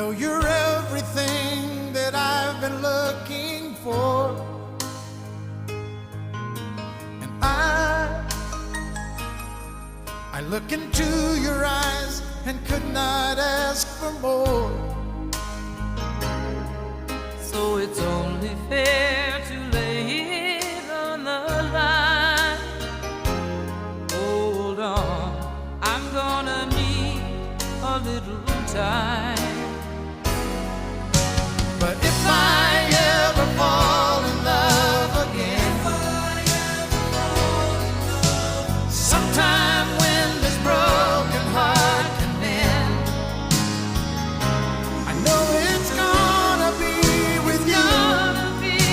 know you're everything that I've been looking for, and I look into your eyes and could not ask for more. So it's only fair to lay it on the line. Hold on, I'm gonna need a little time.